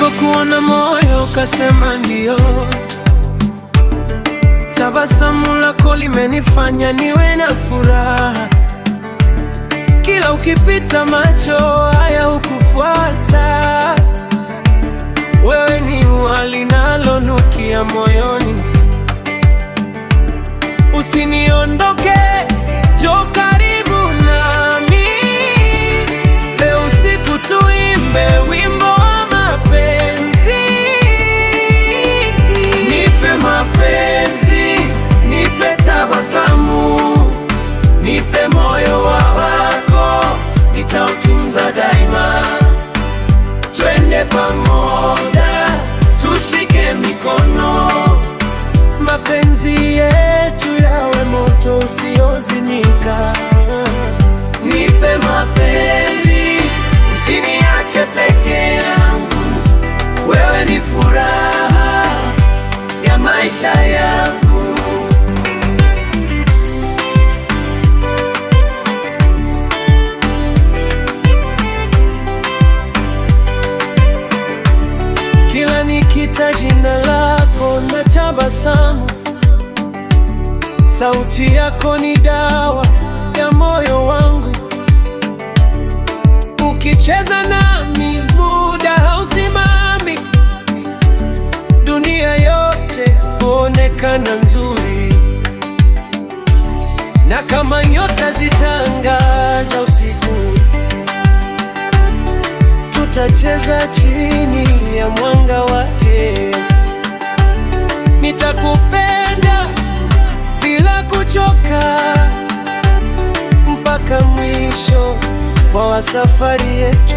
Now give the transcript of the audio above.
Nilipokuona moyo ukasema ndio. Tabasamu lako limenifanya niwe na furaha. Kila ukipita macho haya hukufuata. Wewe ni ua linalonukia moyoni. Usiniondoke, njoo karibu nami. Leo usiku tuimbe wimbo wa mapenzi. Nipe mapenzi, nipe tabasamu, nipe moyo wako, nitautunza daima. Twende pamoja, tushike mikono, mapenzi yetu yawe moto usiozimika. Nipe mapenzi, usiniache peke yangu. Wewe ni furaha ya maisha yangu. Kila nikita jina lako na tabasamu. Sauti yako ni dawa ya moyo wangu. Ukicheza nami muda hausimami. Dunia yote huonekana nzuri, na kama nyota zitangaza usiku, tutacheza chini ya mwanga wake. Nitakupenda bila kuchoka, mpaka mwisho wa safari yetu.